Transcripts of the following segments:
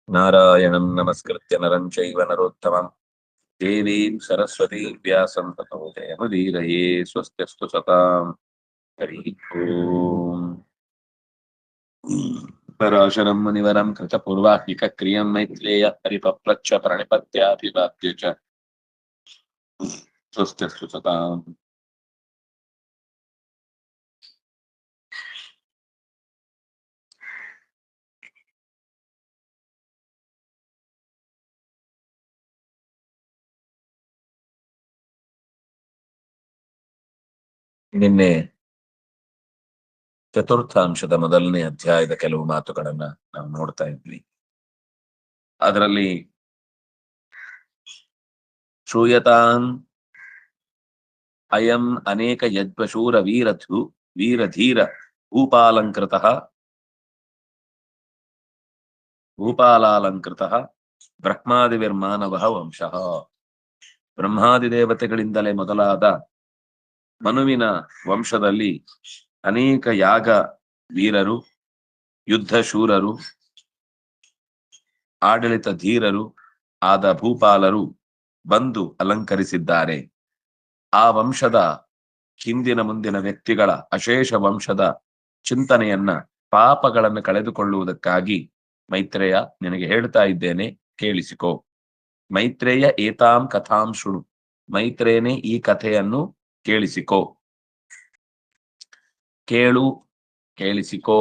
ನಾರಾಯಣಂ ನಮಸ್ಕೃತ್ಯ ನರಂ ಚೈವ ನರೋತ್ತಮಂ ದೇವೀಂ ಸರಸ್ವತೀಂ ವ್ಯಾಸಂ ತತೋ ಜಯಮುದೀರಯೇ ಸ್ವಸ್ತ್ಯಸ್ತು ಸತಾಂ. ಹರಿ ಓಂ. ಪರಾಶರಂ ಮುನಿವರಂ ಕೃತಪೂರ್ವಾಹ್ನಿಕ ಕ್ರಿಯಂ ಮೈತ್ರೇಯ ಪರಿಪಪ್ರಚ್ಛ ಪ್ರಣಿಪತ್ಯಾಭಿವಾದ್ಯ ಚ ಸ್ವಸ್ತ್ಯಸ್ತು ಸತಾಂ. ನಿನ್ನೆ ಚತುರ್ಥಾಂಶದ ಮೊದಲನೇ ಅಧ್ಯಾಯದ ಕೆಲವು ಮಾತುಗಳನ್ನ ನಾವು ನೋಡ್ತಾ ಇದ್ವಿ. ಅದರಲ್ಲಿ ಶ್ರೂಯತಾಂ ಅಯಂ ಅನೇಕ ಯಜ್ಞಶೂರ ವೀರಧೀರ ಭೂಪಾಲಾಲಂಕೃತಃ ಬ್ರಹ್ಮಾದಿವಿರ್ಮಾನವಃ ವಂಶಃ. ಬ್ರಹ್ಮಾದಿ ದೇವತೆಗಳಿಂದಲೇ ಮೊದಲಾದ ಮನುವಿನ ವಂಶದಲ್ಲಿ ಅನೇಕ ಯಾಗ ವೀರರು, ಯುದ್ಧ ಶೂರರು, ಆಡಳಿತ ಧೀರರು ಆದ ಭೂಪಾಲರು ಬಂದು ಅಲಂಕರಿಸಿದ್ದಾರೆ. ಆ ವಂಶದ ಹಿಂದಿನ ಮುಂದಿನ ವ್ಯಕ್ತಿಗಳ ಅಶೇಷ ವಂಶದ ಚಿಂತನೆಯನ್ನ, ಪಾಪಗಳನ್ನು ಕಳೆದುಕೊಳ್ಳುವುದಕ್ಕಾಗಿ ಮೈತ್ರೇಯ ನಿನಗೆ ಹೇಳ್ತಾ ಇದ್ದೇನೆ, ಕೇಳಿಸಿಕೋ. ಮೈತ್ರೇಯ ಏತಾಂ ಕಥಾಂ ಶೃಣು. ಮೈತ್ರೇಯನೇ ಈ ಕಥೆಯನ್ನು ಕೇಳಿಸಿಕೋ. ಕೇಳು, ಕೇಳಿಸಿಕೋ.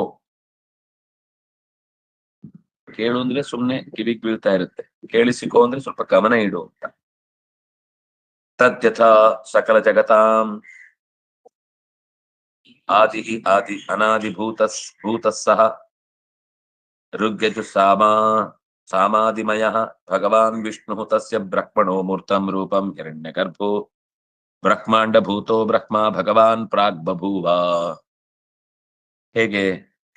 ಕೇಳು ಅಂದ್ರೆ ಸುಮ್ನೆ ಕಿವಿಗ್ ಬೀಳ್ತಾ ಇರುತ್ತೆ, ಕೇಳಿಸಿಕೋ ಅಂದ್ರೆ ಸ್ವಲ್ಪ ಗಮನ ಇಡು ಅಂತ. ತದ್ಯಥಾ ಸಕಲ ಜಗತಾಂ ಆದಿ ಭೂತಸ್ಸಹ ಋಗ್ಯಜು ಸಾಮಾದಿಮಯ ಭಗವಾನ್ ವಿಷ್ಣು ತಸ್ಯ ಬ್ರಹ್ಮಣೋ ಮೂರ್ತಂ ರೂಪಂ ಹಿರಣ್ಯಗರ್ಭೋ ಬ್ರಹ್ಮಾಂಡ ಭೂತೋ ಬ್ರಹ್ಮ ಭಗವಾನ್ ಪ್ರಾಗ್ ಬಭೂವ. ಹೇಗೆ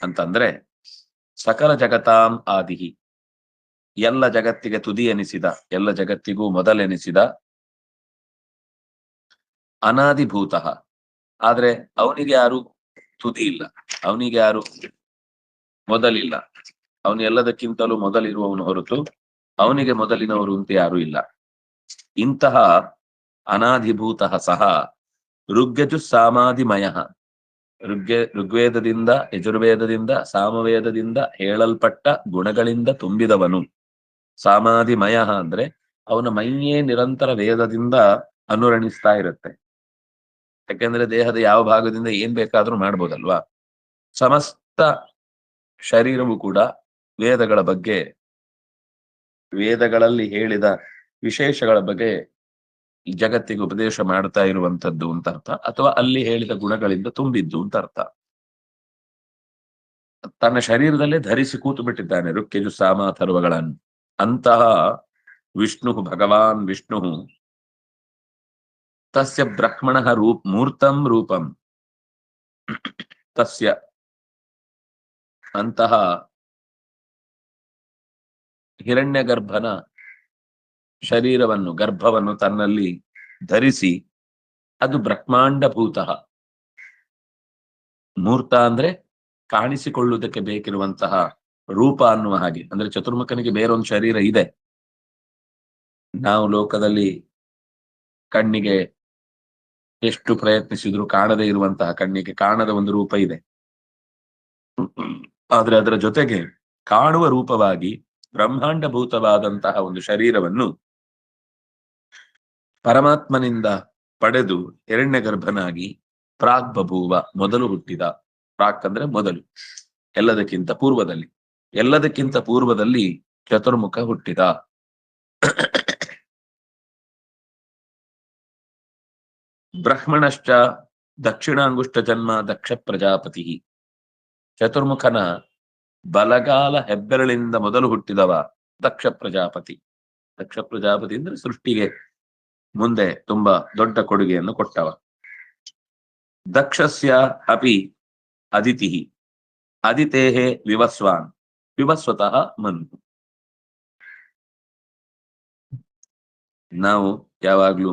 ಅಂತಂದ್ರೆ, ಸಕಲ ಜಗತಾಂ ಆದಿಹಿ, ಎಲ್ಲ ಜಗತ್ತಿಗೆ ತುದಿ ಎನಿಸಿದ, ಎಲ್ಲ ಜಗತ್ತಿಗೂ ಮೊದಲೆನಿಸಿದ ಅನಾದಿಭೂತ. ಆದ್ರೆ ಅವನಿಗೆ ಯಾರು ತುದಿ ಇಲ್ಲ, ಅವನಿಗೆ ಯಾರು ಮೊದಲಿಲ್ಲ. ಅವನು ಎಲ್ಲದಕ್ಕಿಂತಲೂ ಮೊದಲಿರುವವನು ಹೊರತು ಅವನಿಗೆ ಮೊದಲಿನವರು ಅಂತ ಯಾರು ಇಲ್ಲ. ಇಂತಹ ಅನಾದಿಭೂತ ಸಹ ಋಗ್ಯಜು ಸಾಮಾದಿಮಯ, ಋಗ್ವೇದದಿಂದ, ಯಜುರ್ವೇದದಿಂದ, ಸಾಮವೇದದಿಂದ ಹೇಳಲ್ಪಟ್ಟ ಗುಣಗಳಿಂದ ತುಂಬಿದವನು. ಸಾಮಾದಿಮಯ ಅಂದ್ರೆ ಅವನ ಮೈಯೇ ನಿರಂತರ ವೇದದಿಂದ ಅನುರಣಿಸ್ತಾ ಇರುತ್ತೆ. ಯಾಕೆಂದ್ರೆ ದೇಹದ ಯಾವ ಭಾಗದಿಂದ ಏನ್ ಬೇಕಾದ್ರೂ ಮಾಡ್ಬೋದಲ್ವಾ. ಸಮಸ್ತ ಶರೀರವು ಕೂಡ ವೇದಗಳ ಬಗ್ಗೆ, ವೇದಗಳಲ್ಲಿ ಹೇಳಿದ ವಿಶೇಷಗಳ ಬಗ್ಗೆ ಜಗತ್ತಿಗೆ ಉಪದೇಶ ಮಾಡ್ತಾ ಇರುವಂತದ್ದು ಅಂತ ಅರ್ಥ, ಅಥವಾ ಅಲ್ಲಿ ಹೇಳಿದ ಗುಣಗಳಿಂದ ತುಂಬಿದ್ದು ಅಂತ ಅರ್ಥ. ತನ್ನ ಶರೀರದಲ್ಲೇ ಧರಿಸಿ ಕೂತು ಬಿಟ್ಟಿದ್ದಾನೆ ಋಕ್ಯಜು ಸಾಮಾಥರ್ವಗಳನ್ನು. ಅಂತಹ ವಿಷ್ಣು, ಭಗವಾನ್ ವಿಷ್ಣು ತಸ್ಯ ಬ್ರಹ್ಮಣ ಮೂರ್ತಂ ರೂಪಂ, ತಸ್ಯ ಅಂತಹ ಹಿರಣ್ಯಗರ್ಭನ ಶರೀರವನ್ನು, ಗರ್ಭವನ್ನು ತನ್ನಲ್ಲಿ ಧರಿಸಿ, ಅದು ಬ್ರಹ್ಮಾಂಡಭೂತ. ಮೂರ್ತ ಅಂದ್ರೆ ಕಾಣಿಸಿಕೊಳ್ಳುವುದಕ್ಕೆ ಬೇಕಿರುವಂತಹ ರೂಪ ಅನ್ನುವ ಹಾಗೆ. ಅಂದ್ರೆ ಚತುರ್ಮುಖನಿಗೆ ಬೇರೊಂದು ಶರೀರ ಇದೆ. ನಾವು ಲೋಕದಲ್ಲಿ ಕಣ್ಣಿಗೆ ಎಷ್ಟು ಪ್ರಯತ್ನಿಸಿದ್ರು ಕಾಣದೇ ಇರುವಂತಹ, ಕಣ್ಣಿಗೆ ಕಾಣದ ಒಂದು ರೂಪ ಇದೆ. ಆದ್ರೆ ಅದರ ಜೊತೆಗೆ ಕಾಣುವ ರೂಪವಾಗಿ ಬ್ರಹ್ಮಾಂಡಭೂತವಾದಂತಹ ಒಂದು ಶರೀರವನ್ನು ಪರಮಾತ್ಮನಿಂದ ಪಡೆದು ಹಿರಣ್ಯಗರ್ಭನಾಗಿ ಪ್ರಾಗ್ ಬಭೂವ, ಮೊದಲು ಹುಟ್ಟಿದ. ಪ್ರಾಕ್ ಅಂದ್ರೆ ಮೊದಲು, ಎಲ್ಲದಕ್ಕಿಂತ ಪೂರ್ವದಲ್ಲಿ. ಎಲ್ಲದಕ್ಕಿಂತ ಪೂರ್ವದಲ್ಲಿ ಚತುರ್ಮುಖ ಹುಟ್ಟಿದ. ಬ್ರಹ್ಮಣಶ್ಚ ದಕ್ಷಿಣಾಂಗುಷ್ಟ ಜನ್ಮ ದಕ್ಷ ಪ್ರಜಾಪತಿ. ಚತುರ್ಮುಖನ ಬಲಗಾಲ ಹೆಬ್ಬೆರಳಿಂದ ಮೊದಲು ಹುಟ್ಟಿದವ ದಕ್ಷ ಪ್ರಜಾಪತಿ. ದಕ್ಷ ಪ್ರಜಾಪತಿ ಅಂದ್ರೆ ಸೃಷ್ಟಿಗೆ ಮುಂದೆ ತುಂಬಾ ದೊಡ್ಡ ಕೊಡುಗೆಯನ್ನು ಕೊಟ್ಟವ. ದಕ್ಷಸ್ಯ ಅಪಿ ಅದಿತಿ, ಅದಿತೇಹೇ ವಿವಸ್ವಾನ್, ವಿವಸ್ವತಃ ಮನು. ನಾವು ಯಾವಾಗ್ಲೂ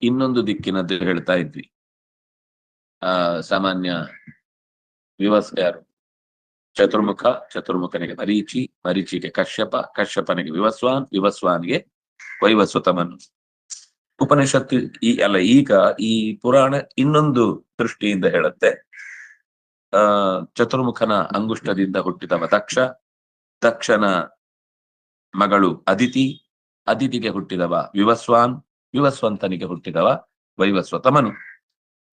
ಇನ್ನೊಂದು ದಿಕ್ಕಿನದ್ದು ಹೇಳ್ತಾ ಇದ್ವಿ. ಸಾಮಾನ್ಯ ವಿವಸ್ ಯಾರು, ಚತುರ್ಮುಖ, ಚತುರ್ಮುಖನಿಗೆ ಮರೀಚಿ, ಮರೀಚಿಗೆ ಕಶ್ಯಪ, ಕಶ್ಯಪನಿಗೆ ವಿವಸ್ವಾನ್, ವಿವಸ್ವಾನಿಗೆ ವೈವಸ್ವತಮನು. ಉಪನಿಷತ್ತು ಈಗ ಈ ಪುರಾಣ ಇನ್ನೊಂದು ದೃಷ್ಟಿಯಿಂದ ಹೇಳುತ್ತೆ. ಚತುರ್ಮುಖನ ಅಂಗುಷ್ಟದಿಂದ ಹುಟ್ಟಿದವ ದಕ್ಷ, ದಕ್ಷನ ಮಗಳು ಅದಿತಿ, ಅದಿತಿಗೆ ಹುಟ್ಟಿದವ ವಿವಸ್ವಾನ್, ವಿವಸ್ವಂತನಿಗೆ ಹುಟ್ಟಿದವ ವೈವಸ್ವತಮನು.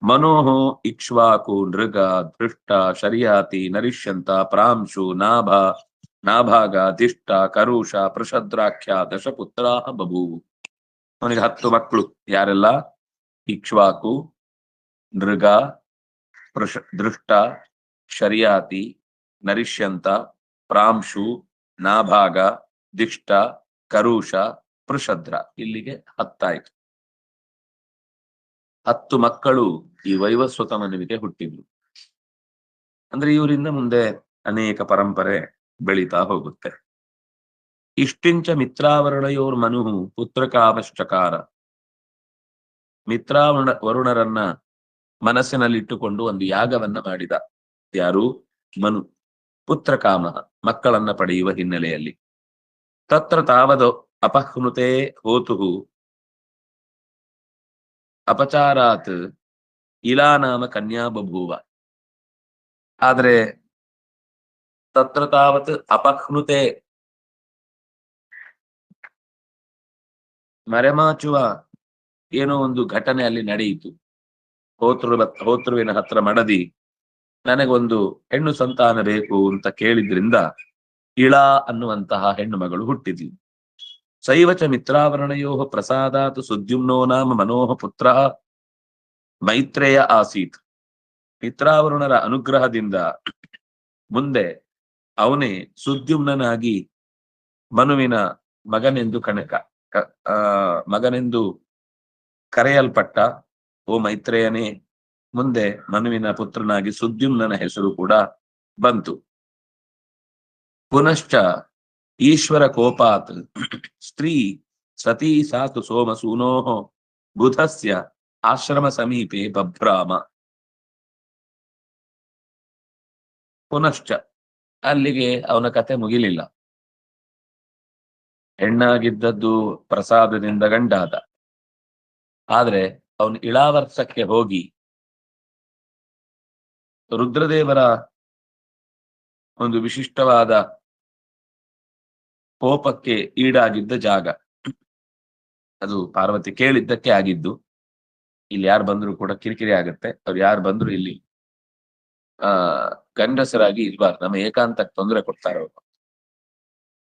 ಮನೋಹೋ ಇಕ್ಷ್ವಾಕು ನೃಗ ಧೃಷ್ಟ ಶರ್ಯಾತಿ ನರಿಷ್ಯಂತ ಪ್ರಾಂಶು ನಾಭಾಗ ದಿಷ್ಟ ಕರುಷ ಪೃಷದ್ರಾಖ್ಯ ದಶಪುತ್ರ ಬಭೂವು. ಅವನಿಗೆ 10 ಮಕ್ಕಳು. ಯಾರೆಲ್ಲ? ಇಕ್ಷ್ವಾಕು, ನೃಗ, ದೃಷ್ಟ, ಶರ್ಯಾತಿ, ನರಿಷ್ಯಂತ, ಪ್ರಾಂಶು, ನಾಭಾಗ, ದಿಷ್ಟ, ಕರುಷ, ಪೃಷದ್ರ. ಇಲ್ಲಿಗೆ 10 ಆಯ್ತು. 10 ಮಕ್ಕಳು ಈ ವೈವಸ್ವತಮನುವಿಗೆ ಹುಟ್ಟಿದ್ರು. ಅಂದ್ರೆ ಇವರಿಂದ ಮುಂದೆ ಅನೇಕ ಪರಂಪರೆ ಬೆಳೀತಾ ಹೋಗುತ್ತೆ. ಇಷ್ಟಿಂಚ ಮಿತ್ರಾವರುಣಯೋರ್ ಮನುಹು ಪುತ್ರಕಾಮಶ್ಚಕಾರ. ವರುಣರನ್ನ ಮನಸ್ಸಿನಲ್ಲಿಟ್ಟುಕೊಂಡು ಒಂದು ಯಾಗವನ್ನ ಮಾಡಿದ. ಯಾರು? ಮನು. ಪುತ್ರಕಾಮ, ಮಕ್ಕಳನ್ನ ಪಡೆಯುವ ಹಿನ್ನೆಲೆಯಲ್ಲಿ. ತತ್ರ ತಾವದ ಅಪಹ್ನುತೆ ಹೋತುಹು ಅಪಚಾರಾತ್ ಇಲಾ ನಾಮ ಕನ್ಯಾ ಬಭೂವ. ಆದ್ರೆ ತತ್ರ ತಾವತ್ ಅಪಹ್ನುತೆ, ಮರೆಮಾಚುವ ಏನೋ ಒಂದು ಘಟನೆ ಅಲ್ಲಿ ನಡೆಯಿತು. ಹೋತೃವಿನ ಹತ್ರ ಮಡದಿ ನನಗೊಂದು ಹೆಣ್ಣು ಸಂತಾನ ಬೇಕು ಅಂತ ಕೇಳಿದ್ರಿಂದ ಇಳಾ ಅನ್ನುವಂತಹ ಹೆಣ್ಣು ಮಗಳು ಹುಟ್ಟಿದ್ಲು. ಸೈವಚ ಮಿತ್ರಾವರಣಯೋ ಪ್ರಸಾದಾತ್ ಸುದ್ಯುಮ್ನೋ ನಾಮ ಮನೋಹ ಪುತ್ರ ಮೈತ್ರೇಯ ಆಸೀತ್. ಮಿತ್ರಾವರುಣರ ಅನುಗ್ರಹದಿಂದ ಮುಂದೆ ಅವನೇ ಸುದ್ಯುಮ್ನಾಗಿ ಮನುವಿನ ಮಗನೆಂದು ಕರೆಯಲ್ಪಟ್ಟ. ಓ ಮೈತ್ರೇಯನೇ, ಮುಂದೆ ಮನುವಿನ ಪುತ್ರನಾಗಿ ಸುದ್ಯುಮ್ನ ಹೆಸರು ಕೂಡ ಬಂತು. ಪುನಶ್ಚ ಈಶ್ವರ ಕೋಪಾತ್ ಸ್ತ್ರೀ ಸತೀ ಸಾತು ಸೋಮಸೂನೋ ಬುಧಸ್ಯ ಆಶ್ರಮ ಸಮೀಪೆ ಬಭ್ರಾಮ. ಪುನಶ್ಚ, ಅಲ್ಲಿಗೆ ಅವನ ಕತೆ ಮುಗಿಲಿಲ್ಲ. ಹೆಣ್ಣಾಗಿದ್ದದ್ದು ಪ್ರಸಾದದಿಂದ ಗಂಡಾದ. ಆದ್ರೆ ಅವನು ಇಳಾವರ್ಷಕ್ಕೆ ಹೋಗಿ ರುದ್ರದೇವರ ಒಂದು ವಿಶಿಷ್ಟವಾದ ಕೋಪಕ್ಕೆ ಈಡಾಗಿದ್ದ ಜಾಗ ಅದು. ಪಾರ್ವತಿ ಕೇಳಿದ್ದಕ್ಕೆ ಆಗಿದ್ದು. ಇಲ್ಲಿ ಯಾರು ಬಂದ್ರು ಕೂಡ ಕಿರಿಕಿರಿ ಆಗತ್ತೆ. ಅವ್ರು ಯಾರು ಬಂದ್ರು ಇಲ್ಲಿ ಗಂಡಸರಾಗಿ ಇರ್ಬಾರ್ದು, ನಮ್ಮ ಏಕಾಂತಕ್ಕೆ ತೊಂದರೆ ಕೊಡ್ತಾರೆ ಅವರು.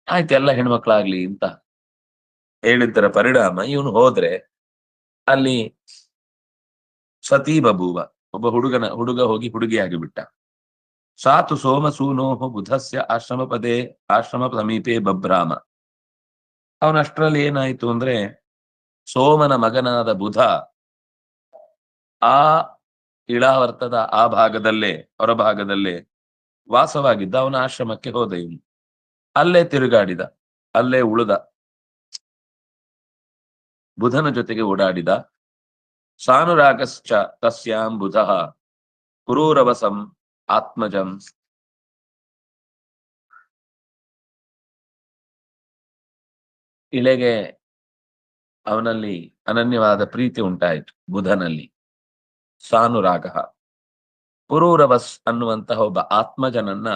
ಆಯ್ತು, ಎಲ್ಲ ಹೆಣ್ಮಕ್ಳಾಗ್ಲಿ ಅಂತ ಹೇಳಿದ್ದರ ಪರಿಣಾಮ ಇವನು ಹೋದ್ರೆ ಅಲ್ಲಿ ಸತೀ ಬಭೂವ, ಒಬ್ಬ ಹುಡುಗ ಹೋಗಿ ಹುಡುಗಿಯಾಗಿ ಬಿಟ್ಟ. ಸಾತು ಸೋಮಸೂನೋಹ ಬುಧಸ್ಯ ಆಶ್ರಮ ಸಮೀಪೆ ಬಭ್ರಾಮ. ಅವನಷ್ಟರಲ್ಲಿ ಏನಾಯ್ತು ಅಂದ್ರೆ, ಸೋಮನ ಮಗನಾದ ಬುಧ ಆ ಇಳಾವರ್ತದ ಆ ಭಾಗದಲ್ಲೇ, ಹೊರಭಾಗದಲ್ಲೇ ವಾಸವಾಗಿದ್ದ. ಅವನ ಆಶ್ರಮಕ್ಕೆ ಹೋದ. ಇವನು ಅಲ್ಲೇ ತಿರುಗಾಡಿದ, ಅಲ್ಲೇ ಉಳಿದ, ಬುಧನ ಜೊತೆಗೆ ಓಡಾಡಿದ. ಸಾನುರಾಗಶ್ಚ ತಸ್ಯಾಂ ಬುಧ ಪುರೂರವಸಂ ಆತ್ಮಜಂ. ಇಳೆಗೆ ಅವನಲ್ಲಿ ಅನನ್ಯವಾದ ಪ್ರೀತಿ ಉಂಟಾಯಿತು ಬುಧನಲ್ಲಿ. ಸಾನುರಾಗ. ಪುರೂರವಸ್ ಅನ್ನುವಂತಹ ಒಬ್ಬ ಆತ್ಮಜನನ್ನ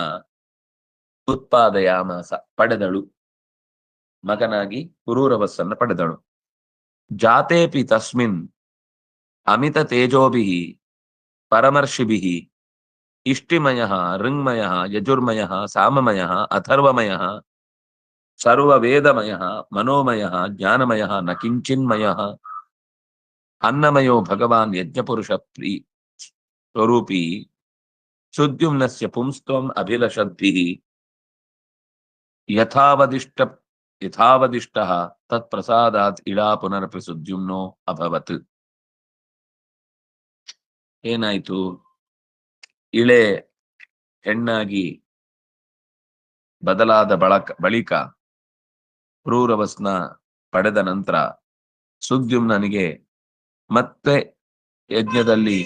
ಉತ್ಪಾದಯಾಮಾಸ, ಪಡೆದಳು. ಮಗನಾಗಿ ಪುರೂರವಸ್ಸನ್ನ ಪಡೆದಳು. ಜಾತೇಪಿ ತಸ್ಮಿನ್ ಅಮಿತ ತೇಜೋಭಿಃ ಪರಮರ್ಷಿಭಿಃ ಇಷ್ಟಿಮಯಃ ಋಂಗ್ಮಯಃ ಯಜುರ್ಮಯಃ ಸಾಮಮಯಃ ಅಥರ್ವಮಯಃ ಸರ್ವವೇದಮಯಃ ಮನೋಮಯಃ ಜ್ಞಾನಮಯಃ ನ ಕಿಂಚಿನ್ಮಯಃ ಅನ್ನಮಯೋ ಭಗವಾನ್ ಯಜ್ಞಪುರುಷ ಸ್ವರೂಪಿ ಸುದ್ಯುಮ್ನಸ್ಯ ಪುಂಸ್ತ್ವಂ ಅಭಿಲಷದ್ಭಿಃ ಯಥಾವದಿಷ್ಟಃ ತತ್ಪ್ರಸಾದಾತ್ ಇಳಾ ಪುನರಪಿ ಸುದ್ಯುಮ್ನೋ ಅಭವತ್. ಏನಾಯ್ತು? ಇಳೆ ಹೆಣ್ಣಾಗಿ ಬದಲಾದ ಬಳಿಕ ಪುರೂರವಸ್ನ ಪಡೆದ ನಂತರ ಸುದ್ಯುಮ್ನನಿಗೆ ಮತ್ತೆ ಯಜ್ಞದಲ್ಲಿ,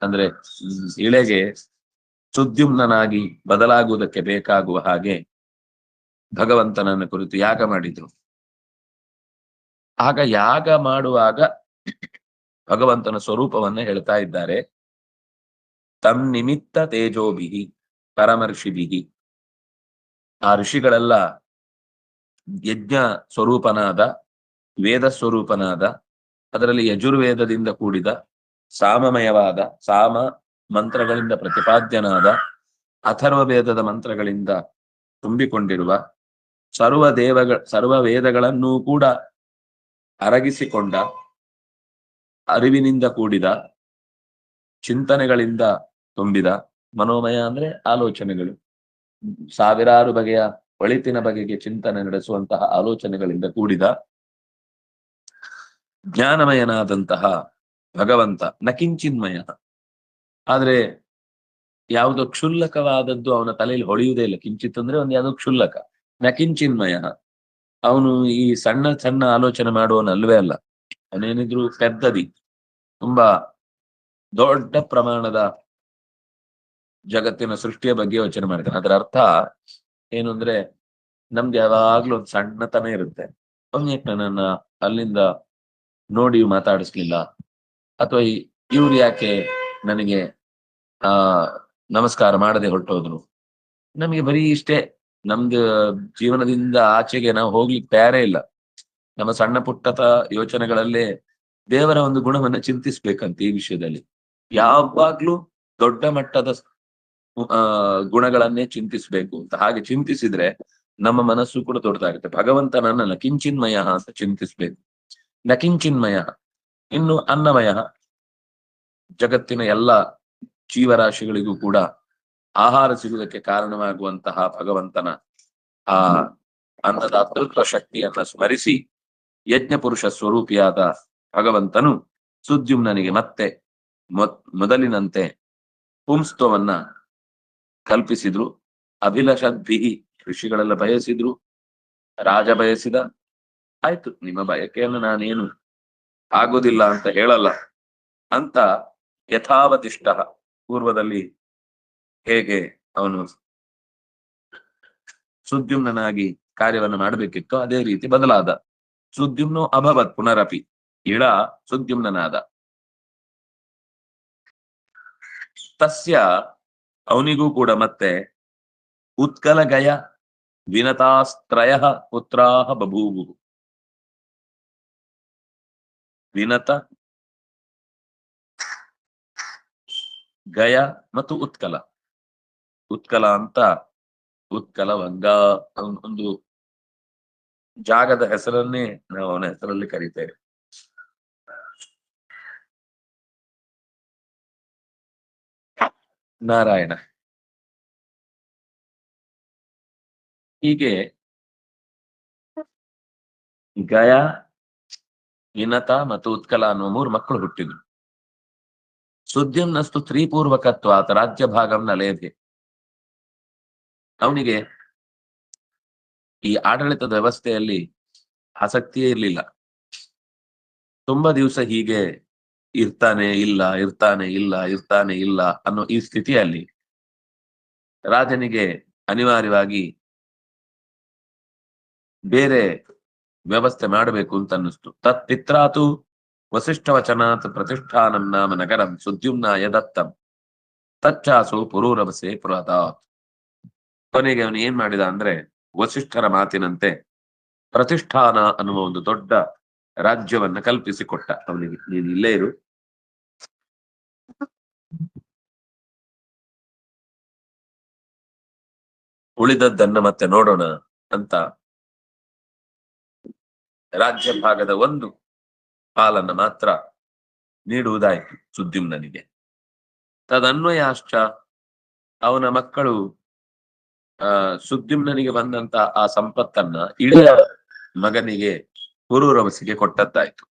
ಅಂದ್ರೆ ಇಳೆಗೆ ಸುದ್ಯುಮ್ನಾಗಿ ಬದಲಾಗುವುದಕ್ಕೆ ಬೇಕಾಗುವ ಹಾಗೆ ಭಗವಂತನನ್ನ ಕುರಿತು ಯಾಗ ಮಾಡಿದ್ರು. ಆಗ ಯಾಗ ಮಾಡುವಾಗ ಭಗವಂತನ ಸ್ವರೂಪವನ್ನ ಹೇಳ್ತಾ ಇದ್ದಾರೆ. ತಮ್ ನಿಮಿತ್ತ ತೇಜೋಭಿಹಿ ಪರಮರ್ಷಿಭಿಹಿ. ಆ ಋಷಿಗಳೆಲ್ಲ ಯಜ್ಞ ಸ್ವರೂಪನಾದ, ವೇದ ಸ್ವರೂಪನಾದ, ಅದರಲ್ಲಿ ಯಜುರ್ವೇದದಿಂದ ಕೂಡಿದ ಸಾಮಮಯವಾದ, ಸಾಮ ಮಂತ್ರಗಳಿಂದ ಪ್ರತಿಪಾದ್ಯನಾದ, ಅಥರ್ವ ವೇದದ ಮಂತ್ರಗಳಿಂದ ತುಂಬಿಕೊಂಡಿರುವ, ಸರ್ವ ವೇದಗಳನ್ನೂ ಕೂಡ ಅರಗಿಸಿಕೊಂಡ, ಅರಿವಿನಿಂದ ಕೂಡಿದ, ಚಿಂತನೆಗಳಿಂದ ತುಂಬಿದ, ಮನೋಮಯ ಅಂದ್ರೆ ಆಲೋಚನೆಗಳು, ಸಾವಿರಾರು ಬಗೆಯ ಒಳಿತಿನ ಬಗೆಗೆ ಚಿಂತನೆ ನಡೆಸುವಂತಹ ಆಲೋಚನೆಗಳಿಂದ ಕೂಡಿದ ಜ್ಞಾನಮಯನಾದಂತಹ ಭಗವಂತ ನಕಿಂಚಿನ್ಮಯ. ಆದ್ರೆ ಯಾವುದೋ ಕ್ಷುಲ್ಲಕವಾದದ್ದು ಅವನ ತಲೆಯಲ್ಲಿ ಹೊಳೆಯುವುದೇ ಇಲ್ಲ. ಕಿಂಚಿತ್ ಅಂದ್ರೆ ಒಂದು ಯಾವುದೋ ಕ್ಷುಲ್ಲಕ. ನಕಿಂಚಿನ್ಮಯ, ಅವನು ಈ ಸಣ್ಣ ಸಣ್ಣ ಆಲೋಚನೆ ಮಾಡುವನಲ್ವೇ ಅಲ್ಲ. ಅವನೇನಿದ್ರು ಪೆದ್ದದಿ, ತುಂಬಾ ದೊಡ್ಡ ಪ್ರಮಾಣದ ಜಗತ್ತಿನ ಸೃಷ್ಟಿಯ ಬಗ್ಗೆ ಯೋಚನೆ ಮಾಡ್ತಾನೆ. ಅದರ ಅರ್ಥ ಏನು ಅಂದ್ರೆ, ನಮ್ದು ಯಾವಾಗ್ಲೂ ಒಂದು ಸಣ್ಣತನ ಇರುತ್ತೆ. ಅವ್ನ್ಯಾಕೆ ನನ್ನ ಅಲ್ಲಿಂದ ನೋಡಿ ಮಾತಾಡಿಸ್ಲಿಲ್ಲ, ಅಥವಾ ಇವ್ರು ಯಾಕೆ ನನಗೆ ನಮಸ್ಕಾರ ಮಾಡದೆ ಹೊರಟೋದ್ರು. ನಮಗೆ ಬರೀ ಇಷ್ಟೇ. ನಮ್ದು ಜೀವನದಿಂದ ಆಚೆಗೆ ನಾವು ಹೋಗ್ಲಿಕ್ಕೆ ತಯಾರೇ ಇಲ್ಲ. ನಮ್ಮ ಸಣ್ಣ ಪುಟ್ಟತ ಯೋಚನೆಗಳಲ್ಲೇ ದೇವರ ಒಂದು ಗುಣವನ್ನ ಚಿಂತಿಸ್ಬೇಕಂತ. ಈ ವಿಷಯದಲ್ಲಿ ಯಾವಾಗ್ಲೂ ದೊಡ್ಡ ಮಟ್ಟದ ಗುಣಗಳನ್ನೇ ಚಿಂತಿಸ್ಬೇಕು ಅಂತ. ಹಾಗೆ ಚಿಂತಿಸಿದ್ರೆ ನಮ್ಮ ಮನಸ್ಸು ಕೂಡ ದೊಡ್ಡದಾಗುತ್ತೆ. ಭಗವಂತನನ್ನ ನಕಿಂಚಿನ್ಮಯ ಅಂತ ಚಿಂತಿಸ್ಬೇಕು. ನಕಿಂಚಿನ್ಮಯ. ಇನ್ನು ಅನ್ನಮಯ, ಜಗತ್ತಿನ ಎಲ್ಲ ಜೀವರಾಶಿಗಳಿಗೂ ಕೂಡ ಆಹಾರ ಸಿಗುವುದಕ್ಕೆ ಕಾರಣವಾಗುವಂತಹ ಭಗವಂತನ ಆ ಅನ್ನದ ಅತೃಪ್ತ ಶಕ್ತಿಯನ್ನ ಸ್ಮರಿಸಿ ಯಜ್ಞ ಪುರುಷ ಸ್ವರೂಪಿಯಾದ ಭಗವಂತನು ಸುದ್ಯುಮ್ನನಿಗೆ ಮತ್ತೆ ಮೊದಲಿನಂತೆ ಪುಂಸ್ತ್ವವನ್ನ ಕಲ್ಪಿಸಿದ್ರು. ಅಭಿಲಷದ್ಭಿಹಿ, ಋಷಿಗಳೆಲ್ಲ ಬಯಸಿದ್ರು, ರಾಜ ಬಯಸಿದ. ಆಯ್ತು, ನಿಮ್ಮ ಬಯಕೆಯನ್ನು ನಾನೇನು ಆಗೋದಿಲ್ಲ ಅಂತ ಹೇಳಲ್ಲ ಅಂತ ಯಥಾವತಿಷ್ಠ, ಪೂರ್ವದಲ್ಲಿ ಹೇಗೆ ಅವನು ಸುದ್ಯುಮ್ನಾಗಿ ಕಾರ್ಯವನ್ನು ಮಾಡಬೇಕಿತ್ತು ಅದೇ ರೀತಿ ಬದಲಾದ. ಸುದ್ಯುಮ್ನೋ ಅಭವತ್ ಪುನರಪಿ, ಇಳ ಸುದ್ಯುಮ್ನಾದ. ತಸ್ಯ, ಅವನಿಗೂ ಕೂಡ ಮತ್ತೆ ಉತ್ಕಲ ಗಯ ವಿನತಾಸ್ತ್ರಯ ಪುತ್ರಾಹ ಬಭೂವು. ವಿನತ, ಗಯ ಮತ್ತು ಉತ್ಕಲ. ಉತ್ಕಲ ಅಂತ, ಉತ್ಕಲ ವಂಗ ಒಂದು ಜಾಗದ ಹೆಸರನ್ನೇ ನಾವು ಅವನ ಹೆಸರಲ್ಲಿ ಕರೀತೇವೆ. ನಾರಾಯಣ. ಹೀಗೆ ಗಯ, ವಿನತ ಮತ್ತು ಉತ್ಕಲ ಅನ್ನುವ 3 ಮಕ್ಕಳು ಹುಟ್ಟಿದ್ರು. ಸುದ್ಯುಮ್ನಸ್ತು ಸ್ತ್ರೀಪೂರ್ವಕತ್ವಾತ್ ರಾಜ್ಯ ಭಾಗಂ ನಲೇಧೆ. ಅವನಿಗೆ ಈ ಆಡಳಿತದ ವ್ಯವಸ್ಥೆಯಲ್ಲಿ ಆಸಕ್ತಿಯೇ ಇರಲಿಲ್ಲ. ತುಂಬಾ ದಿವಸ ಹೀಗೆ ಇರ್ತಾನೆ ಇಲ್ಲ, ಇರ್ತಾನೆ ಇಲ್ಲ, ಇರ್ತಾನೆ ಇಲ್ಲ ಅನ್ನೋ ಈ ಸ್ಥಿತಿಯಲ್ಲಿ ರಾಜನಿಗೆ ಅನಿವಾರ್ಯವಾಗಿ ಬೇರೆ ವ್ಯವಸ್ಥೆ ಮಾಡಬೇಕು ಅಂತ ಅನ್ನಿಸ್ತು. ತತ್ ಪಿತ್ರಾತು ವಸಿಷ್ಠ ವಚನಾತ್ ಪ್ರತಿಷ್ಠಾನಂ ನಾಮ ನಗರಂ ಸುದ್ಯುಮ್ನಾಯ ದತ್ತಂ ತಚ್ಚಾಸು ಪುರೂರವಸೆ ಪುರತಾತ್. ಕೊನೆಗೆ ಅವನು ಏನ್ ಮಾಡಿದ ಅಂದ್ರೆ, ವಸಿಷ್ಠರ ಮಾತಿನಂತೆ ಪ್ರತಿಷ್ಠಾನ ಅನ್ನುವ ಒಂದು ದೊಡ್ಡ ರಾಜ್ಯವನ್ನ ಕಲ್ಪಿಸಿಕೊಟ್ಟ ಅವನಿಗೆ. ನೀನು ಇಲ್ಲೇ ಇರು, ಉಳಿದದ್ದನ್ನ ಮತ್ತೆ ನೋಡೋಣ ಅಂತ ರಾಜ್ಯ ಭಾಗದ ಒಂದು ಪಾಲನ್ನ ಮಾತ್ರ ನೀಡುವುದಾಯಿತು ಸುದ್ಯುಮ್ನನಿಗೆ. ತದನ್ವಯಾಶ್ಚ, ಅವನ ಮಕ್ಕಳು ಸುದ್ಯುಮ್ನನಿಗೆ ಬಂದಂತ ಆ ಸಂಪತ್ತನ್ನ ಇಳೆಯ ಮಗನಿಗೆ ಪುರೂರವಸಿಗೆ ಕೊಟ್ಟದ್ದಾಯ್ತು.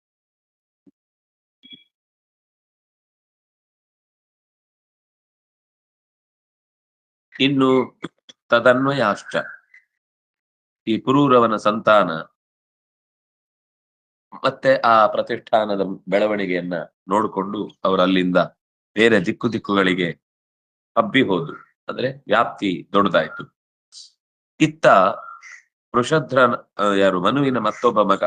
ಇನ್ನು ತದನ್ವಯಾಶ್ಚ, ಈ ಪುರೂರವನ ಸಂತಾನ ಮತ್ತೆ ಆ ಪ್ರತಿಷ್ಠಾನದ ಬೆಳವಣಿಗೆಯನ್ನ ನೋಡಿಕೊಂಡು ಅವರಲ್ಲಿಂದ ಬೇರೆ ದಿಕ್ಕುಗಳಿಗೆ ಹಬ್ಬಿ ಹೋದ್ರು. ಅಂದ್ರೆ ವ್ಯಾಪ್ತಿ ದೊಡ್ಡದಾಯ್ತು. ಇತ್ತ ವೃಷಧ್ರ ಯಾರು ಮನುವಿನ ಮತ್ತೊಬ್ಬ ಮಗ,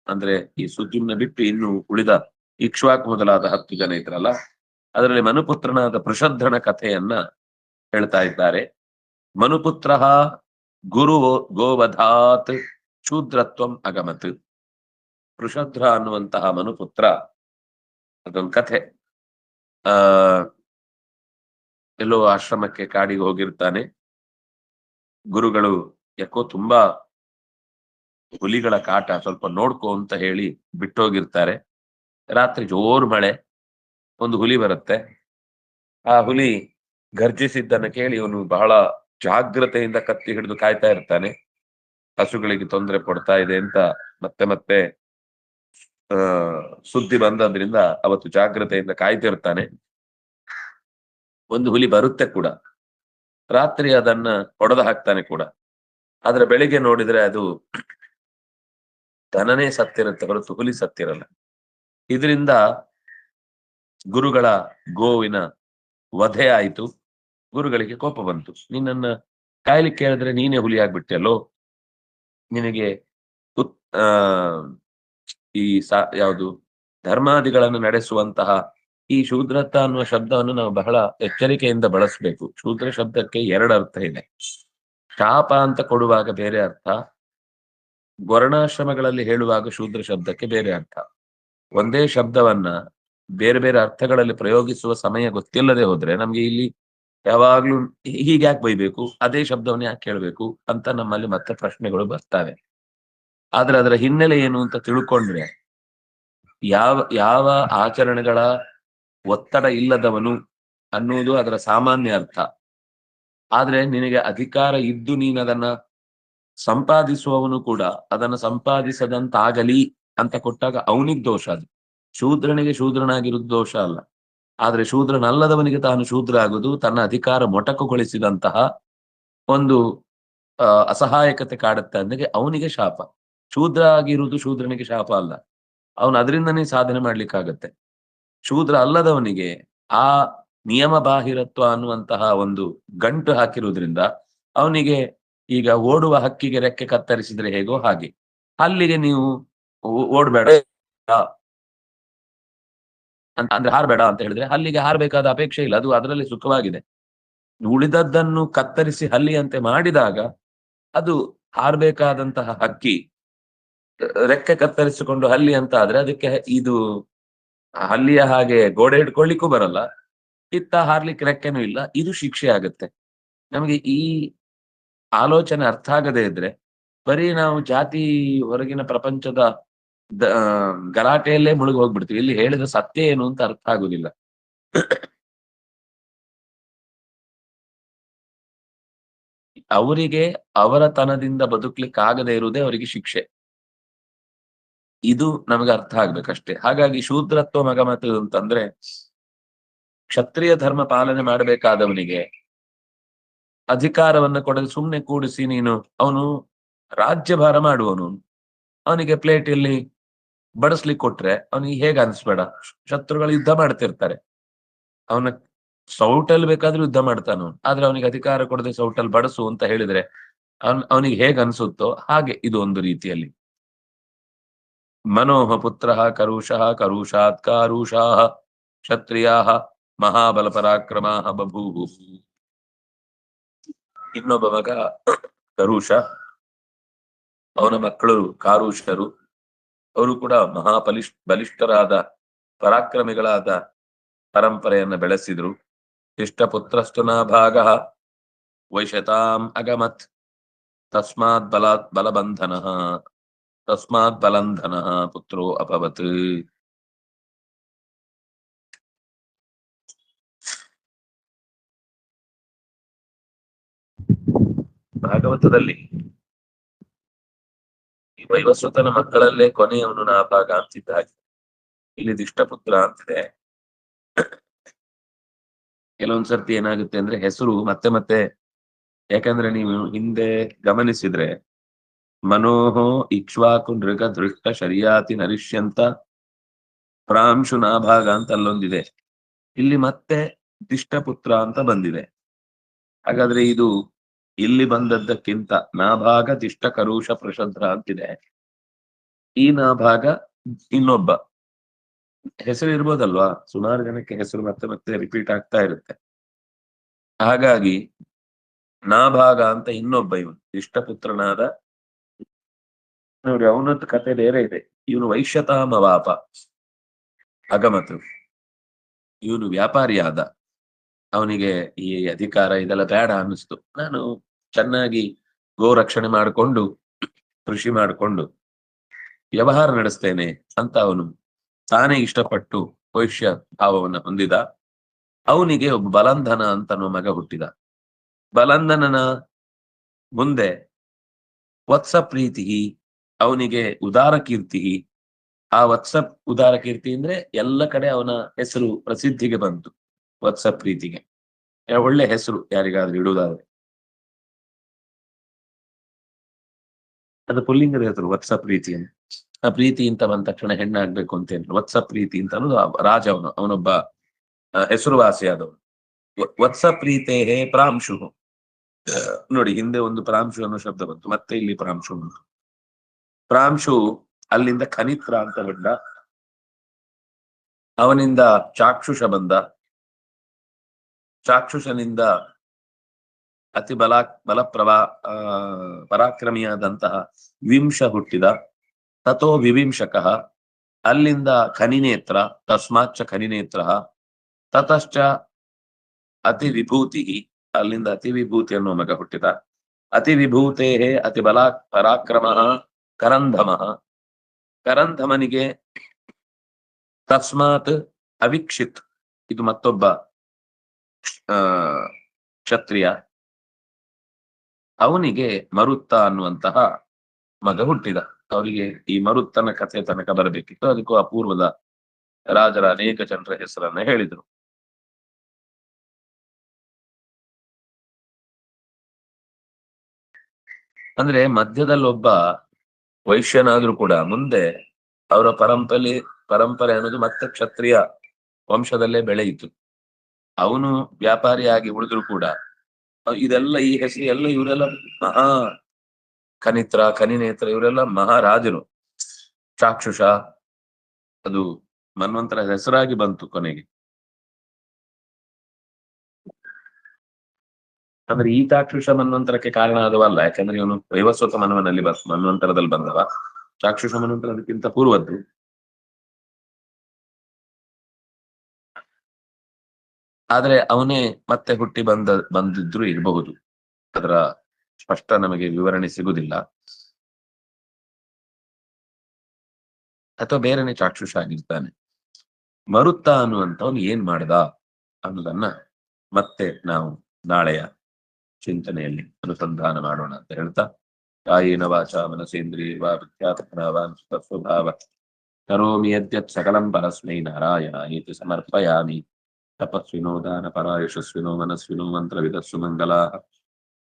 ಅಂದ್ರೆ ಈ ಸುದ್ಯುಮ್ನ ಬಿಟ್ಟು ಇನ್ನು ಉಳಿದ ಇಕ್ಷ್ವಾಕು ಮೊದಲಾದ 10 ಜನ ಇದ್ರಲ್ಲ, ಅದರಲ್ಲಿ ಮನುಪುತ್ರನಾದ ವೃಷಧ್ರನ ಕಥೆಯನ್ನ ಹೇಳ್ತಾ ಇದ್ದಾರೆ. ಮನುಪುತ್ರ ಗುರು ಗೋವಧಾತ್ ಶೂದ್ರತ್ವಂ ಅಗಮತ್. ವೃಷಧ್ರ ಅನ್ನುವಂತಹ ಮನುಪುತ್ರ, ಅದೊಂದು ಕಥೆ. ಆ ಎಲ್ಲೋ ಆಶ್ರಮಕ್ಕೆ ಕಾಡಿಗೆ ಹೋಗಿರ್ತಾನೆ. ಗುರುಗಳು ಯಾಕೋ ತುಂಬಾ ಹುಲಿಗಳ ಕಾಟ, ಸ್ವಲ್ಪ ನೋಡ್ಕೋ ಅಂತ ಹೇಳಿ ಬಿಟ್ಟೋಗಿರ್ತಾರೆ. ರಾತ್ರಿ ಜೋರು ಮಳೆ, ಒಂದು ಹುಲಿ ಬರುತ್ತೆ. ಆ ಹುಲಿ ಗರ್ಜಿಸಿದ್ದನ್ನ ಕೇಳಿ ಇವನು ಬಹಳ ಜಾಗ್ರತೆಯಿಂದ ಕತ್ತಿ ಹಿಡಿದು ಕಾಯ್ತಾ ಇರ್ತಾನೆ. ಹಸುಗಳಿಗೆ ತೊಂದರೆ ಕೊಡ್ತಾ ಇದೆ ಅಂತ ಮತ್ತೆ ಮತ್ತೆ ಸುದ್ದಿ ಬಂದ್ರಿಂದ ಅವತ್ತು ಜಾಗ್ರತೆಯಿಂದ ಕಾಯ್ತಿರ್ತಾನೆ. ಒಂದು ಹುಲಿ ಬರುತ್ತೆ ಕೂಡ, ರಾತ್ರಿ ಅದನ್ನ ಹೊಡೆದು ಹಾಕ್ತಾನೆ ಕೂಡ. ಆದ್ರೆ ಬೆಳಿಗ್ಗೆ ನೋಡಿದ್ರೆ ಅದು ದನನೇ ಸತ್ತಿರುತ್ತೆ ಹೊರತು ಹುಲಿ ಸತ್ತಿರಲ್ಲ. ಇದರಿಂದ ಗುರುಗಳ ಗೋವಿನ ವಧೆ ಆಯಿತು. ಗುರುಗಳಿಗೆ ಕೋಪ ಬಂತು. ನಿನ್ನನ್ನ ಕಾಯ್ಲಿಕ್ಕೆ ಹೇಳಿದ್ರೆ ನೀನೇ ಹುಲಿ ಆಗ್ಬಿಟ್ಟೆಲ್ಲೋ, ನಿನಗೆ ಆ ಈ ಯಾವುದು ಧರ್ಮಾದಿಗಳನ್ನು ನಡೆಸುವಂತಹ ಈ ಶೂದ್ರತ ಅನ್ನುವ ಶಬ್ದವನ್ನು ನಾವು ಬಹಳ ಎಚ್ಚರಿಕೆಯಿಂದ ಬಳಸಬೇಕು. ಶೂದ್ರ ಶಬ್ದಕ್ಕೆ 2 ಅರ್ಥ ಇದೆ. ಶಾಪ ಅಂತ ಕೊಡುವಾಗ ಬೇರೆ ಅರ್ಥ, ವರ್ಣಾಶ್ರಮಗಳಲ್ಲಿ ಹೇಳುವಾಗ ಶೂದ್ರ ಶಬ್ದಕ್ಕೆ ಬೇರೆ ಅರ್ಥ. ಒಂದೇ ಶಬ್ದವನ್ನ ಬೇರೆ ಬೇರೆ ಅರ್ಥಗಳಲ್ಲಿ ಪ್ರಯೋಗಿಸುವ ಸಮಯ ಗೊತ್ತಿಲ್ಲದೆ ಹೋದ್ರೆ ನಮ್ಗೆ ಇಲ್ಲಿ ಯಾವಾಗ್ಲೂ ಹೀಗೆ ಯಾಕೆ ಬೈಬೇಕು, ಅದೇ ಶಬ್ದವನ್ನ ಯಾಕೆ ಕೇಳ್ಬೇಕು ಅಂತ ನಮ್ಮಲ್ಲಿ ಮತ್ತೆ ಪ್ರಶ್ನೆಗಳು ಬರ್ತವೆ. ಆದ್ರೆ ಅದರ ಹಿನ್ನೆಲೆ ಏನು ಅಂತ ತಿಳ್ಕೊಂಡ್ರೆ, ಯಾವ ಯಾವ ಆಚರಣೆಗಳ ಒತ್ತಡ ಇಲ್ಲದವನು ಅನ್ನುವುದು ಅದರ ಸಾಮಾನ್ಯ ಅರ್ಥ. ಆದ್ರೆ ನಿನಗೆ ಅಧಿಕಾರ ಇದ್ದು ನೀನದನ್ನ ಸಂಪಾದಿಸುವವನು ಕೂಡ ಅದನ್ನ ಸಂಪಾದಿಸದಂತಾಗಲಿ ಅಂತ ಕೊಟ್ಟಾಗ ಅವನಿಗೆ ದೋಷ. ಅದು ಶೂದ್ರನಿಗೆ ಶೂದ್ರನಾಗಿರುವುದು ದೋಷ ಅಲ್ಲ. ಆದ್ರೆ ಶೂದ್ರನಲ್ಲದವನಿಗೆ ತಾನು ಶೂದ್ರ ಆಗುವುದು ತನ್ನ ಅಧಿಕಾರ ಮೊಟಕುಗೊಳಿಸಿದಂತಹ ಒಂದು ಅಸಹಾಯಕತೆ ಕಾಡುತ್ತೆ ಅಂದ್ರೆ ಅವನಿಗೆ ಶಾಪ. ಶೂದ್ರ ಆಗಿರುವುದು ಶೂದ್ರನಿಗೆ ಶಾಪ ಅಲ್ಲ, ಅವನು ಅದರಿಂದನೇ ಸಾಧನೆ ಮಾಡ್ಲಿಕ್ಕಾಗತ್ತೆ. ಶೂದ್ರ ಅಲ್ಲದವನಿಗೆ ಆ ನಿಯಮ ಬಾಹಿರತ್ವ ಅನ್ನುವಂತಹ ಒಂದು ಗಂಟು ಹಾಕಿರುವುದ್ರಿಂದ ಅವನಿಗೆ ಈಗ ಓಡುವ ಹಕ್ಕಿಗೆ ರೆಕ್ಕೆ ಕತ್ತರಿಸಿದ್ರೆ ಹೇಗೋ ಹಾಗೆ, ಅಲ್ಲಿಗೆ ನೀವು ಓಡ್ಬೇಡ ಅಂದ್ರೆ ಹಾರ್ಬೇಡ ಅಂತ ಹೇಳಿದ್ರೆ ಅಲ್ಲಿಗೆ ಹಾರ್ಬೇಕಾದ ಅಪೇಕ್ಷೆ ಇಲ್ಲ, ಅದು ಅದರಲ್ಲಿ ಸುಖವಾಗಿದೆ. ಉಳಿದದ್ದನ್ನು ಕತ್ತರಿಸಿ ಹಲ್ಲಿಯಂತೆ ಮಾಡಿದಾಗ ಅದು ಹಾರ್ಬೇಕಾದಂತಹ ಹಕ್ಕಿ ರೆಕ್ಕೆ ಕತ್ತರಿಸಿಕೊಂಡು ಹಲ್ಲಿ ಅಂತ ಆದ್ರೆ ಅದಕ್ಕೆ ಇದು ಹಲ್ಲಿಯ ಹಾಗೆ ಗೋಡೆ ಹಿಡ್ಕೊಳ್ಳಿಕ್ಕೂ ಬರಲ್ಲ, ಇತ್ತ ಹಾರ್ಲಿಕ್ಕೆ ರೆಕ್ಕೆನೂ ಇಲ್ಲ. ಇದು ಶಿಕ್ಷೆ ಆಗುತ್ತೆ. ನಮಗೆ ಈ ಆಲೋಚನೆ ಅರ್ಥ ಆಗದೆ ಇದ್ರೆ ಬರೀ ನಾವು ಜಾತಿ ಹೊರಗಿನ ಪ್ರಪಂಚದ ಗಲಾಟೆಯಲ್ಲೇ ಮುಳುಗಿ ಹೋಗ್ಬಿಡ್ತೀವಿ. ಇಲ್ಲಿ ಹೇಳಿದ ಸತ್ಯ ಏನು ಅಂತ ಅರ್ಥ ಆಗುದಿಲ್ಲ. ಅವರಿಗೆ ಅವರ ತನದಿಂದ ಬದುಕ್ಲಿಕ್ಕೆ ಆಗದೆ ಇರುವುದೇ ಅವರಿಗೆ ಶಿಕ್ಷೆ. ಇದು ನಮಗೆ ಅರ್ಥ ಆಗ್ಬೇಕಷ್ಟೇ. ಹಾಗಾಗಿ ಶೂದ್ರತ್ವ ಮಗಮತ ಅಂತಂದ್ರೆ ಕ್ಷತ್ರಿಯ ಧರ್ಮ ಪಾಲನೆ ಮಾಡಬೇಕಾದವನಿಗೆ ಅಧಿಕಾರವನ್ನ ಕೊಡಲು ಸುಮ್ನೆ ಕೂಡಿಸಿ ನೀನು ಅವನು ರಾಜ್ಯಭಾರ ಮಾಡುವವನು, ಅವನಿಗೆ ಪ್ಲೇಟ್ ಇಲ್ಲಿ ಬಡಿಸ್ಲಿಕ್ಕೆ ಕೊಟ್ರೆ ಅವನಿಗೆ ಹೇಗೆ ಅನ್ಸ್ಬೇಡ. ಶತ್ರುಗಳು ಯುದ್ಧ ಮಾಡ್ತಿರ್ತಾರೆ, ಅವನ ಸೌಟಲ್ ಬೇಕಾದ್ರೂ ಯುದ್ಧ ಮಾಡ್ತಾನ. ಆದ್ರೆ ಅವನಿಗೆ ಅಧಿಕಾರ ಕೊಡದೆ ಸೌಟಲ್ ಬಡಸು ಅಂತ ಹೇಳಿದ್ರೆ ಅವನಿಗೆ ಹೇಗೆ ಅನ್ಸುತ್ತೋ ಹಾಗೆ ಇದು ಒಂದು ರೀತಿಯಲ್ಲಿ. ಮನೋಹ ಪುತ್ರ ಕರುಷಃ ಕರುಷಾತ್ ಕಾರುಷಾಃ ಕ್ಷತ್ರಿಯಾಃ ಮಹಾಬಲ ಪರಾಕ್ರಮಾ ಬಭೂವು. ಇನ್ನೊಬ್ಬ ಮಗ ಕರುಷ, ಅವನ ಮಕ್ಕಳು ಕಾರುಷರು. ಅವರು ಕೂಡ ಬಲಿಷ್ಠರಾದ ಪರಾಕ್ರಮಿಗಳಾದ ಪರಂಪರೆಯನ್ನ ಬೆಳೆಸಿದ್ರು. ಇಷ್ಟಪುತ್ರಸ್ತು ನ ಭಾಗ ವೈಶತಾಂ ಅಗಮತ್ ತಸ್ಮಾತ್ ಬಲಂಧನ ಪುತ್ರೋ ಅಭವತ್. ಭಾಗವತದಲ್ಲಿ ವೈವಸ್ವತನ ಮಕ್ಕಳಲ್ಲೇ ಕೊನೆಯವನು ನಾಭಾಗ ಅಂತಿದ್ದ ಹಾಗೆ ಇಲ್ಲಿ ದಿಷ್ಟಪುತ್ರ ಅಂತಿದೆ. ಕೆಲವೊಂದ್ಸರ್ತಿ ಏನಾಗುತ್ತೆ ಅಂದ್ರೆ ಹೆಸರು ಮತ್ತೆ ಮತ್ತೆ, ಯಾಕಂದ್ರೆ ನೀವು ಹಿಂದೆ ಗಮನಿಸಿದ್ರೆ ಮನೋಹೋ ಇಕ್ಷ್ವಾಕು ನೃಗ ದೃಷ್ಟ ಶರಿಯಾತಿ ನರಿಷ್ಯಂತ ಪ್ರಾಂಶು ನಾಭಾಗ ಅಂತ ಅಲ್ಲೊಂದಿದೆ. ಇಲ್ಲಿ ಮತ್ತೆ ದಿಷ್ಟಪುತ್ರ ಅಂತ ಬಂದಿದೆ. ಹಾಗಾದ್ರೆ ಇದು ಇಲ್ಲಿ ಬಂದದ್ದಕ್ಕಿಂತ ನಾಭಾಗ ದಿಷ್ಟ ಕರುಷ ಪ್ರಶಂದ್ರ ಅಂತಿದೆ. ಈ ನಾಭಾಗ ಇನ್ನೊಬ್ಬ ಹೆಸರು ಇರ್ಬೋದಲ್ವಾ, ಸುಮಾರು ಜನಕ್ಕೆ ಹೆಸರು ಮತ್ತೆ ಮತ್ತೆ ರಿಪೀಟ್ ಆಗ್ತಾ ಇರುತ್ತೆ. ಹಾಗಾಗಿ ನಾಭಾಗ ಅಂತ ಇನ್ನೊಬ್ಬ ಇವನು ಇಷ್ಟಪುತ್ರನಾದ, ನೋಡಿ ಅವನದ್ದು ಕತೆ ಬೇರೆ ಇದೆ. ಇವನು ವೈಶ್ಯತಾಮವಾಪ ಅಗಮತು, ಇವನು ವ್ಯಾಪಾರಿಯಾದ. ಅವನಿಗೆ ಈ ಅಧಿಕಾರ ಇದೆಲ್ಲ ಬೇಡ ಅನ್ನಿಸ್ತು. ನಾನು ಚೆನ್ನಾಗಿ ಗೋ ರಕ್ಷಣೆ ಮಾಡಿಕೊಂಡು ಕೃಷಿ ಮಾಡಿಕೊಂಡು ವ್ಯವಹಾರ ನಡೆಸ್ತೇನೆ ಅಂತ ಅವನು ತಾನೇ ಇಷ್ಟಪಟ್ಟು ವೈಶ್ಯ ಭಾವವನ್ನು ಹೊಂದಿದ. ಅವನಿಗೆ ಒಬ್ಬ ಬಲಂಧನ ಅಂತ ಮಗ ಹುಟ್ಟಿದ. ಬಲಂಧನನ ಮುಂದೆ ವತ್ಸ ಪ್ರೀತಿ, ಅವನಿಗೆ ಉದಾರ ಕೀರ್ತಿ. ಆ ವತ್ಸ ಉದಾರ ಕೀರ್ತಿ ಅಂದ್ರೆ ಎಲ್ಲ ಕಡೆ ಅವನ ಹೆಸರು ಪ್ರಸಿದ್ಧಿಗೆ ಬಂತು. ವತ್ಸ ಪ್ರೀತಿಗೆ ಒಳ್ಳೆ ಹೆಸರು ಯಾರಿಗಾದ್ರೂ ಇಡುವುದಾದ್ರೆ ಅದು ಪುಲ್ಲಿಂಗದ ಹೆಸರು ವತ್ಸ ಪ್ರೀತಿ ಅಂತ. ಆ ಪ್ರೀತಿ ಅಂತ ಬಂದ ತಕ್ಷಣ ಹೆಣ್ಣಾಗ್ಬೇಕು ಅಂತ ಹೇಳಿ ವತ್ಸ ಪ್ರೀತಿ ಅಂತ ಅನ್ನೋದು ರಾಜ, ಅವನೊಬ್ಬ ಹೆಸರುವಾಸಿಯಾದವನು. ವತ್ಸ ಪ್ರೀತೆ ಹೇ ಪ್ರಾಂಶು, ನೋಡಿ ಹಿಂದೆ ಒಂದು ಪ್ರಾಂಶು ಅನ್ನೋ ಶಬ್ದ ಬಂತು, ಮತ್ತೆ ಇಲ್ಲಿ ಪ್ರಾಂಶು ಬಂತು. ಪ್ರಾಂಶು ಅಲ್ಲಿಂದ ಖನಿತ್ರ ಅಂತ ಬಂದ, ಅವನಿಂದ ಚಾಕ್ಷುಷ ಬಂದ, ಚಾಕ್ಷುಷನಿಂದ ಅತಿ ಪರಾಕ್ರಮಿಯಾದಂತಹ ವಿಂಶ ಹುಟ್ಟಿದ. ತಥೋ ವಿವಿಂಶಕ, ಅಲ್ಲಿಂದ ಖನಿನೇತ್ರ, ತಸ್ಮಾಚ್ಚ ಖನಿನೇತ್ರ. ತತಶ್ಚ ಅತಿ ವಿಭೂತಿ, ಅಲ್ಲಿಂದ ಅತಿ ವಿಭೂತಿ ಅನ್ನುವ ಮಗ ಹುಟ್ಟಿದ. ಅತಿ ವಿಭೂತೇ ಅತಿ ಪರಾಕ್ರಮ ಕರಂಧಮ, ಕರಂಧಮನಿಗೆ ತಸ್ಮಾತ್ ಅವಿಕ್ಷಿತ್, ಇದು ಮತ್ತೊಬ್ಬ ಕ್ಷತ್ರಿಯ, ಅವನಿಗೆ ಮರುತ್ತ ಅನ್ನುವಂತಹ ಮಗ ಹುಟ್ಟಿದ. ಅವರಿಗೆ ಈ ಮರುತ್ತನ ಕಥೆ ತನಕ ಬರಬೇಕಿತ್ತು, ಅದಕ್ಕೂ ಅಪೂರ್ವದ ರಾಜರ ಅನೇಕ ಜನರ ಹೆಸರನ್ನ ಹೇಳಿದರು. ಅಂದ್ರೆ ಮಧ್ಯದಲ್ಲೊಬ್ಬ ವೈಶ್ಯನಾದ್ರೂ ಕೂಡ ಮುಂದೆ ಅವರ ಪರಂಪರೆ ಅನ್ನೋದು ಮತ್ತೆ ಕ್ಷತ್ರಿಯ ವಂಶದಲ್ಲೇ ಬೆಳೆಯಿತು. ಅವನು ವ್ಯಾಪಾರಿಯಾಗಿ ಉಳಿದ್ರು ಕೂಡ ಇದೆಲ್ಲ ಈ ಹೆಸರು ಎಲ್ಲ ಇವರೆಲ್ಲ ಮಹಾ ಖನಿತ್ರ, ಖನಿನೇತ್ರ, ಇವರೆಲ್ಲ ಮಹಾರಾಜರು. ಚಾಕ್ಷುಷ ಅದು ಮನ್ವಂತರ ಹೆಸರಾಗಿ ಬಂತು ಕೊನೆಗೆ. ಅಂದ್ರೆ ಈ ಚಾಕ್ಷುಷ ಮನ್ವಂತರಕ್ಕೆ ಕಾರಣ ಆದವಲ್ಲ, ಯಾಕಂದ್ರೆ ಇವನು ವೈವಸ್ವತ ಮನ್ವನಲ್ಲಿ ಮನ್ವಂತರದಲ್ಲಿ ಬಂದವ. ಚಾಕ್ಷುಷ ಮನ್ವಂತರ ಅದಕ್ಕಿಂತ ಪೂರ್ವದ್ದು. ಆದ್ರೆ ಅವನೇ ಮತ್ತೆ ಹುಟ್ಟಿ ಬಂದಿದ್ರು ಇರಬಹುದು, ಅದರ ಸ್ಪಷ್ಟ ನಮಗೆ ವಿವರಣೆ ಸಿಗುವುದಿಲ್ಲ. ಅಥವಾ ಬೇರೆನೆ ಚಾಕ್ಷುಷ ಆಗಿರ್ತಾನೆ. ಮರುತ್ತ ಅನ್ನುವಂಥವನು ಏನ್ ಮಾಡ್ದ ಅನ್ನೋದನ್ನ ಮತ್ತೆ ನಾವು ನಾಳೆಯ ಚಿಂತನೆಯಲ್ಲಿ ಅನುಸಂಧಾನ ಮಾಡೋಣ ಅಂತ ಹೇಳ್ತಾ, ಕಾಯೇನ ವಾಚಾ ಮನಸೇಂದ್ರಿಯರ್ವಾ ಬುದ್ಧ್ಯಾತ್ಮನಾವಾನ್ ಸ್ವಭಾವ ಕರೋಮಿ ಯದ್ಯತ್ ಸಕಲಂ ಪರಸ್ಮೈ ನಾರಾಯಣಾಯೇತಿ ಸಮರ್ಪಯಾಮಿ. ತಪಸ್ವಿನೋ ದಾನ ಪರಾ ಯಶಸ್ವಿನೋ ಮನಸ್ವಿನೋ ಮಂತ್ರವಿದಸ್ಸು ಮಂಗಲಾ.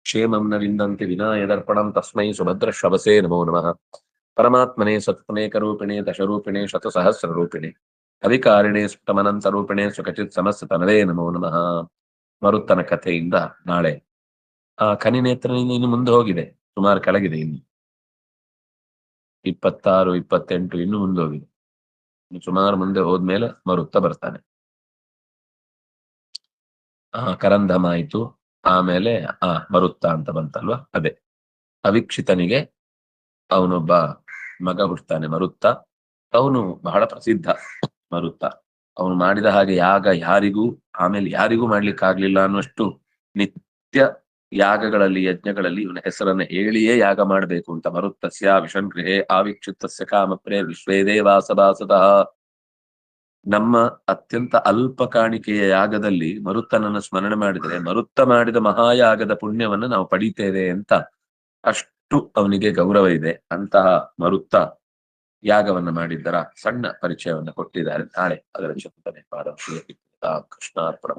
ಕ್ಷೇಮಂ ನ ವಿಂದಂತಿ ವಿನಾಯ ದರ್ಪಣಂ ತಸ್ಮೈ ಸುಭದ್ರ ಶ್ರವಸೇ ನಮೋ ನಮಃ. ಪರಮಾತ್ಮನೇ ಸತ್ಪನೇಕರೂಪಿಣೆ ದಶರೂಪಿಣೆ ಶತಸಹಸ್ರರೂಪಿಣೆ ಅಧಿಕಾರಿಣೆ ಸುತ್ತಮನಂತರೂಪಿಣೆ ಸುಖಚಿತ್ ಸಮಸ್ತ ತನವೇ ನಮೋ ನಮಃ. ಮರುತ್ತನ ಕಥೆಯಿಂದ ನಾಳೆ ಆ ಖನಿನೇತ್ರನಿಂದ ಇನ್ನು ಮುಂದೆ ಹೋಗಿದೆ, ಸುಮಾರು ಕೆಳಗಿದೆ, ಇನ್ನು 26, 28 ಇನ್ನು ಮುಂದೆ ಹೋಗಿದೆ. ಸುಮಾರು ಮುಂದೆ ಹೋದ್ಮೇಲೆ ಮರುತ್ತ ಬರ್ತಾನೆ. ಕರಂಧಮ ಆಯ್ತು, ಆಮೇಲೆ ಮರುತ್ತ ಅಂತ ಬಂತಲ್ವಾ, ಅದೇ ಅವಿಕ್ಷಿತನಿಗೆ ಅವನೊಬ್ಬ ಮಗ ಹುಡ್ತಾನೆ ಮರುತ್ತ. ಅವನು ಬಹಳ ಪ್ರಸಿದ್ಧ ಮರುತ್ತ. ಅವನು ಮಾಡಿದ ಹಾಗೆ ಯಾಗ ಆಮೇಲೆ ಯಾರಿಗೂ ಮಾಡ್ಲಿಕ್ಕಾಗ್ಲಿಲ್ಲ ಅನ್ನುವಷ್ಟು ನಿತ್ಯ ಯಾಗಗಳಲ್ಲಿ ಯಜ್ಞಗಳಲ್ಲಿ ಇವನ ಹೆಸರನ್ನ ಹೇಳಿಯೇ ಯಾಗ ಮಾಡಬೇಕು ಅಂತ. ಮರುತ್ತಸ್ಯ ವಿಷಂಗೃಹೇ ಆವಿಕ್ಷಿತಸ್ಯ ಕಾಮಪ್ರೇ ವಿಶ್ವೇ ದೇವಾಸಭಾಸತಃ. ನಮ್ಮ ಅತ್ಯಂತ ಅಲ್ಪ ಕಾಣಿಕೆಯ ಯಾಗದಲ್ಲಿ ಮರುತ್ತನನ್ನು ಸ್ಮರಣೆ ಮಾಡಿದರೆ ಮರುತ್ತ ಮಾಡಿದ ಮಹಾಯಾಗದ ಪುಣ್ಯವನ್ನು ನಾವು ಪಡೀತೇವೆ ಅಂತ ಅಷ್ಟು ಅವನಿಗೆ ಗೌರವ ಇದೆ. ಅಂತಹ ಮರುತ್ತ ಯಾಗವನ್ನ ಮಾಡಿದ್ದರ ಸಣ್ಣ ಪರಿಚಯವನ್ನ ಕೊಟ್ಟಿದ್ದಾರೆ. ನಾಳೆ ಅದರ ಚಿಂತನೆ ಕೃಷ್ಣಾರ್ಪಣ.